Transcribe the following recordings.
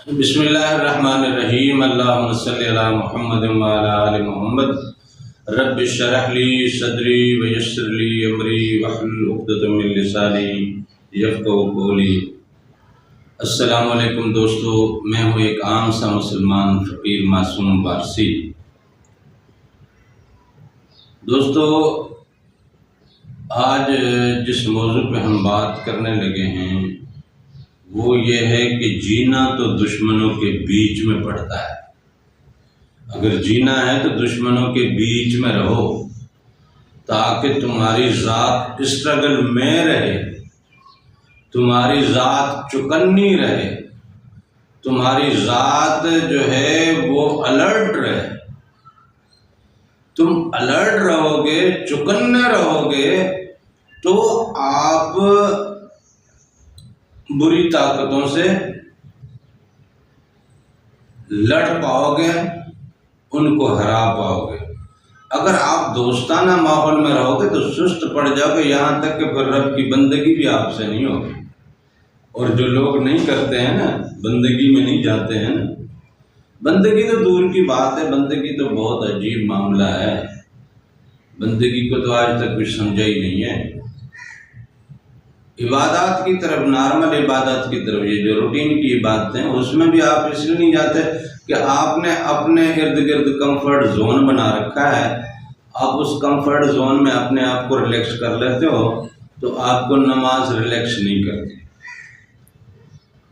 بسم اللہ الرحمن الرحیم، اللہم صلی علی محمد وعلی آل محمد۔ رب اشرح لی صدری ویسر لی امری واحلل عقدۃ من لسانی یفقہوا قولی۔ السلام علیکم دوستو، میں ہوں ایک عام سا مسلمان فقیر معصوم پارسی۔ دوستو، آج جس موضوع پہ ہم بات کرنے لگے ہیں وہ یہ ہے کہ جینا تو دشمنوں کے بیچ میں پڑتا ہے۔ اگر جینا ہے تو دشمنوں کے بیچ میں رہو تاکہ تمہاری ذات اسٹرگل میں رہے، تمہاری ذات چکنی رہے، تمہاری ذات جو ہے وہ الرٹ رہے۔ تم الرٹ رہو گے، چکنے رہو گے تو آپ بری طاقتوں سے لڑ پاؤ گے، ان کو ہرا پاؤ گے۔ اگر آپ دوستانہ ماحول میں رہو گے تو سست پڑ جاؤ گے، یہاں تک کہ پھر رب کی بندگی بھی آپ سے نہیں ہوگی۔ اور جو لوگ نہیں کرتے ہیں نا، بندگی میں نہیں جاتے ہیں نا، بندگی تو دور کی بات ہے، بندگی تو بہت عجیب معاملہ ہے، بندگی کو تو آج تک کچھ سمجھا ہی نہیں ہے۔ عبادات کی طرف، نارمل عبادات کی طرف، یہ جو روٹین کی عبادتیں ہیں اس میں بھی آپ اس لیے نہیں جاتے کہ آپ نے اپنے ارد گرد کمفرٹ زون بنا رکھا ہے، آپ اس کمفرٹ زون میں اپنے آپ کو ریلیکس کر لیتے ہو تو آپ کو نماز ریلیکس نہیں کرتی۔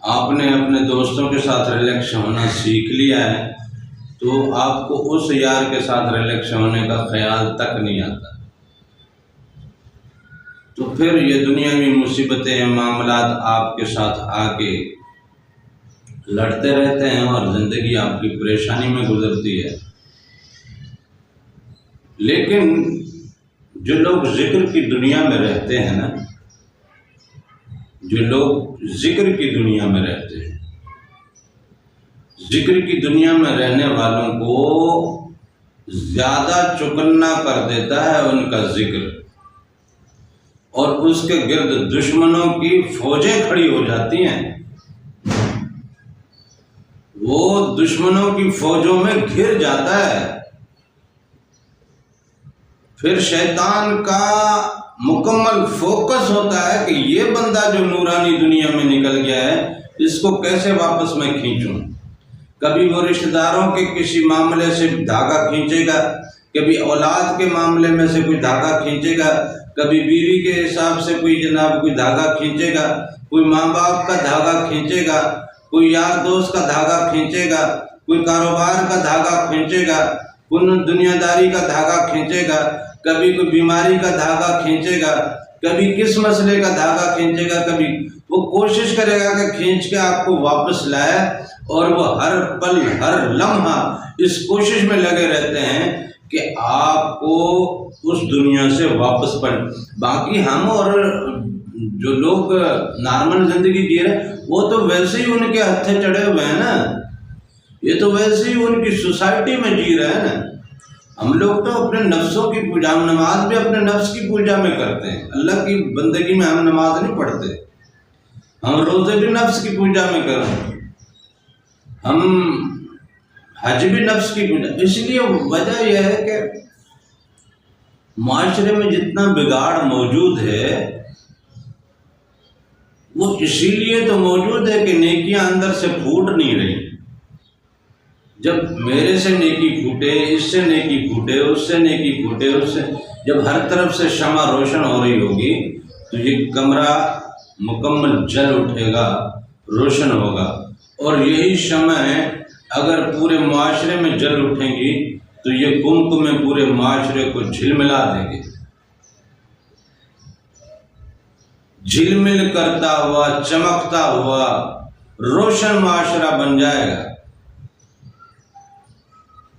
آپ نے اپنے دوستوں کے ساتھ ریلیکس ہونا سیکھ لیا ہے تو آپ کو اس یار کے ساتھ ریلیکس ہونے کا خیال تک نہیں آتا، تو پھر یہ دنیاوی مصیبتیں، معاملات آپ کے ساتھ آ کے لڑتے رہتے ہیں اور زندگی آپ کی پریشانی میں گزرتی ہے۔ لیکن جو لوگ ذکر کی دنیا میں رہتے ہیں نا، جو لوگ ذکر کی دنیا میں رہتے ہیں، ذکر کی دنیا میں رہنے والوں کو زیادہ چکنا کر دیتا ہے ان کا ذکر، اور اس کے گرد دشمنوں کی فوجیں کھڑی ہو جاتی ہیں، وہ دشمنوں کی فوجوں میں گھر جاتا ہے۔ پھر شیطان کا مکمل فوکس ہوتا ہے کہ یہ بندہ جو نورانی دنیا میں نکل گیا ہے اس کو کیسے واپس میں کھینچوں۔ کبھی وہ رشتہ داروں کے کسی معاملے سے دھاگا کھینچے گا، کبھی اولاد کے معاملے میں سے کوئی دھاگا کھینچے گا، کبھی بیوی کے حساب سے کوئی کوئی دھاگا کھینچے گا، کوئی ماں باپ کا دھاگا کھینچے گا، کوئی یار دوست کا دھاگا کھینچے گا، کوئی کاروبار کا دھاگا کھینچے گا، کوئی دنیا داری کا دھاگا کھینچے گا، کبھی کوئی بیماری کا دھاگا کھینچے گا، کبھی کس مسئلے کا دھاگا کھینچے گا، کبھی وہ کوشش کرے گا کہ کھینچ کے آپ کو واپس لائے، اور وہ ہر پل ہر لمحہ اس کوشش میں لگے رہتے ہیں کہ آپ کو اس دنیا سے واپس پڑ۔ باقی ہم اور جو لوگ نارمل زندگی جی رہے ہیں وہ تو ویسے ہی ان کے ہتھے چڑھے ہوئے ہیں نا، یہ تو ویسے ہی ان کی سوسائٹی میں جی رہے ہیں نا۔ ہم لوگ تو اپنے نفسوں کی پوجا، ہم نماز بھی اپنے نفس کی پوجا میں کرتے ہیں، اللہ کی بندگی میں ہم نماز نہیں پڑھتے، ہم روزے بھی نفس کی پوجا میں کرتے ہیں، ہم حج بھی نفس کی پوجا۔ اس لیے وجہ یہ ہے کہ معاشرے میں جتنا بگاڑ موجود ہے وہ اسی لیے تو موجود ہے کہ نیکیاں اندر سے پھوٹ نہیں رہی۔ جب میرے سے نیکی پھوٹے، اس سے نیکی پھوٹے، اس سے نیکی پھوٹے، اس سے جب ہر طرف سے شمع روشن ہو رہی ہوگی تو یہ کمرہ مکمل جل اٹھے گا، روشن ہوگا، اور یہی شمع اگر پورے معاشرے میں جل اٹھیں گی تو یہ کمکمیں پورے معاشرے کو جھلملا دیں گے، جھلمل کرتا ہوا، چمکتا ہوا روشن معاشرہ بن جائے گا۔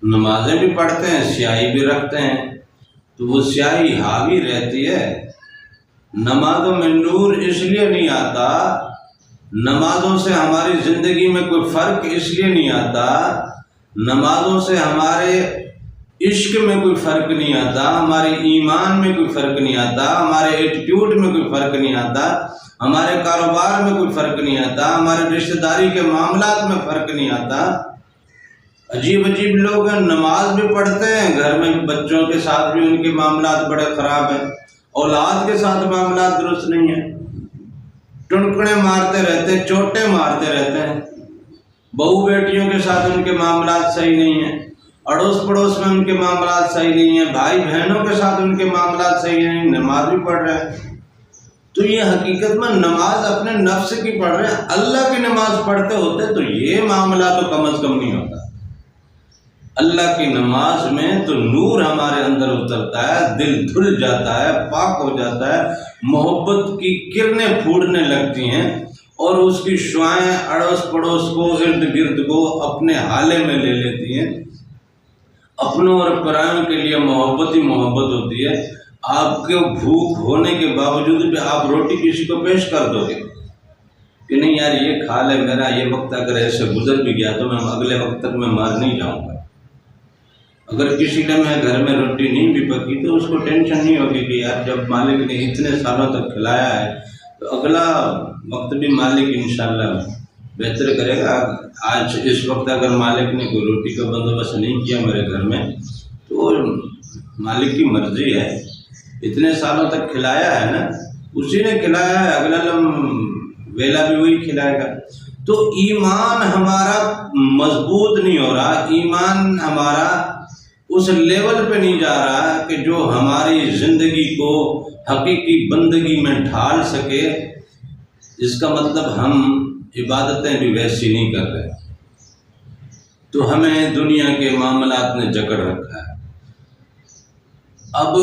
نمازیں بھی پڑھتے ہیں، سیاہی بھی رکھتے ہیں، تو وہ سیاہی حاوی رہتی ہے۔ نمازوں میں نور اس لیے نہیں آتا، نمازوں سے ہماری زندگی میں کوئی فرق اس لیے نہیں آتا، نمازوں سے ہمارے عشق میں کوئی فرق نہیں آتا، ہمارے ایمان میں کوئی فرق نہیں آتا، ہمارے ایٹیٹیوڈ میں کوئی فرق نہیں آتا، ہمارے کاروبار میں کوئی فرق نہیں آتا، ہمارے رشتہ داری کے معاملات میں فرق نہیں آتا۔ عجیب عجیب لوگ ہیں، نماز بھی پڑھتے ہیں، گھر میں بچوں کے ساتھ بھی ان کے معاملات بڑے خراب ہیں، اولاد کے ساتھ معاملات درست نہیں ہیں، ٹنکڑے مارتے رہتے ہیں، چوٹے مارتے رہتے ہیں، بہو بیٹیوں کے ساتھ ان کے معاملات صحیح نہیں ہیں، اڑوس پڑوس میں ان کے معاملات صحیح نہیں ہیں، بھائی بہنوں کے ساتھ ان کے معاملات صحیح نہیں، نماز بھی پڑھ رہے ہیں۔ تو یہ حقیقت میں نماز اپنے نفس کی پڑھ رہے ہیں، اللہ کی نماز پڑھتے ہوتے تو یہ معاملہ تو کم از کم نہیں ہوتا۔ اللہ کی نماز میں تو نور ہمارے اندر اترتا ہے، دل دھل جاتا ہے، پاک ہو جاتا ہے، محبت کی کرنیں پھوٹنے لگتی ہیں اور اس کی شعائیں اڑوس پڑوس کو، ارد گرد کو اپنے حالے میں لے لیتی ہیں۔ اپنوں اور پرائوں کے لیے محبت ہی محبت ہوتی ہے۔ آپ کو بھوک ہونے کے باوجود بھی آپ روٹی کسی کو پیش کر دو گے کہ نہیں یار یہ کھا لے، میرا یہ وقت اگر ایسے گزر بھی گیا تو میں اگلے وقت تک میں مار نہیں جاؤں گا۔ اگر کسی لمحے گھر میں روٹی نہیں بھی پکی تو اس کو ٹینشن نہیں ہوگی کہ یار جب مالک نے اتنے سالوں تک کھلایا ہے تو اگلا وقت بھی مالک انشاءاللہ بہتر کرے گا۔ آج اس وقت اگر مالک نے کوئی روٹی کا بندوبست نہیں کیا میرے گھر میں تو مالک کی مرضی ہے، اتنے سالوں تک کھلایا ہے نا، اسی نے کھلایا ہے، اگلا ویلا بھی وہی کھلائے گا۔ تو ایمان ہمارا مضبوط نہیں ہو رہا، ایمان ہمارا اس لیول پہ نہیں جا رہا کہ جو ہماری زندگی کو حقیقی بندگی میں ڈھال سکے۔ اس کا مطلب ہم عبادتیں بھی ویسی نہیں کر رہے، تو ہمیں دنیا کے معاملات نے جکڑ رکھا ہے۔ اب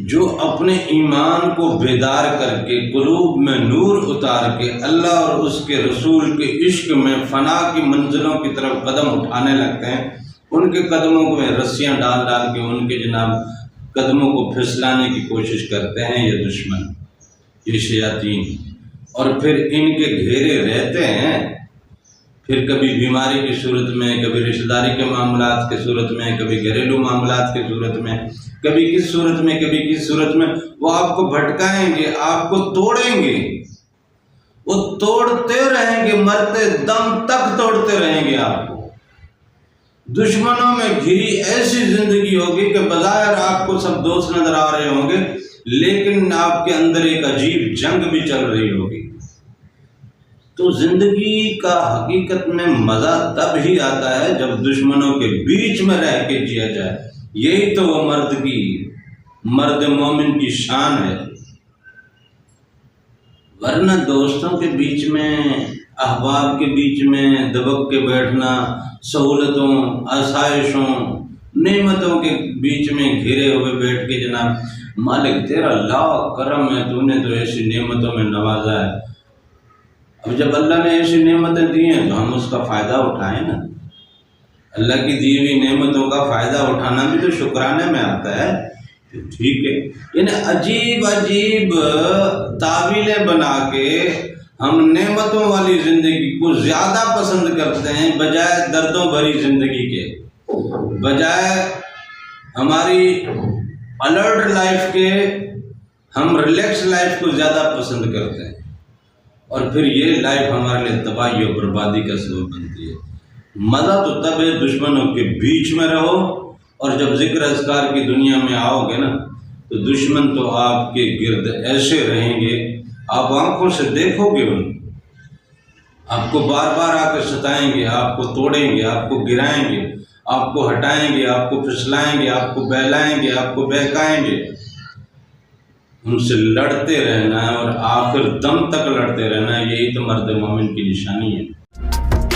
جو اپنے ایمان کو بیدار کر کے قلوب میں نور اتار کے اللہ اور اس کے رسول کے عشق میں فنا کی منزلوں کی طرف قدم اٹھانے لگتے ہیں، ان کے قدموں کو رسیاں ڈال ڈال کے ان کے جناب قدموں کو پھسلانے کی کوشش کرتے ہیں یہ دشمن، یہ شیاطین، اور پھر ان کے گھیرے رہتے ہیں۔ پھر کبھی بیماری کی صورت میں، کبھی رشتہ داری کے معاملات کی صورت میں، کبھی گھریلو معاملات کی صورت میں، کبھی کس صورت میں، کبھی کس صورت میں وہ آپ کو بھٹکائیں گے، آپ کو توڑیں گے، وہ توڑتے رہیں گے، مرتے دم تک توڑتے رہیں گے آپ کو۔ دشمنوں میں گھری ایسی زندگی ہوگی کہ بظاہر آپ کو سب دوست نظر آ رہے ہوں گے لیکن آپ کے اندر ایک عجیب جنگ بھی چل رہی ہوگی۔ تو زندگی کا حقیقت میں مزہ تب ہی آتا ہے جب دشمنوں کے بیچ میں رہ کے جیا جائے، یہی تو وہ مرد مومن کی شان ہے۔ ورنہ دوستوں کے بیچ میں، احباب کے بیچ میں دبک کے بیٹھنا، سہولتوں، آسائشوں، نعمتوں کے بیچ میں گھرے ہوئے بیٹھ کے جناب مالک تیرا لاکھ کرم ہے، تو نے تو ایسی نعمتوں میں نوازا ہے۔ اب جب اللہ نے ایسی نعمتیں دی ہیں تو ہم اس کا فائدہ اٹھائیں نا۔ اللہ کی دی ہوئی نعمتوں کا فائدہ اٹھانا بھی تو شکرانے میں آتا ہے، ٹھیک ہے۔ یعنی عجیب عجیب تعویلیں بنا کے ہم نعمتوں والی زندگی کو زیادہ پسند کرتے ہیں بجائے دردوں بھری زندگی کے، بجائے ہماری الرٹ لائف کے ہم ریلیکس لائف کو زیادہ پسند کرتے ہیں، اور پھر یہ لائف ہمارے لیے تباہی اور بربادی کا سبب بنتی ہے۔ مزہ تو تب ہے دشمنوں کے بیچ میں رہو، اور جب ذکر اذکار کی دنیا میں آؤ گے نا تو دشمن تو آپ کے گرد ایسے رہیں گے، آپ آنکھوں سے دیکھو گے ان کو، آپ کو بار بار آ کے ستائیں گے، آپ کو توڑیں گے، آپ کو گرائیں گے، آپ کو ہٹائیں گے، آپ کو پھسلائیں گے، آپ کو بہلائیں گے، آپ کو بہکائیں گے۔ ان سے لڑتے رہنا ہے اور آخر دم تک لڑتے رہنا ہے، یہی تو مرد مومن کی نشانی ہے۔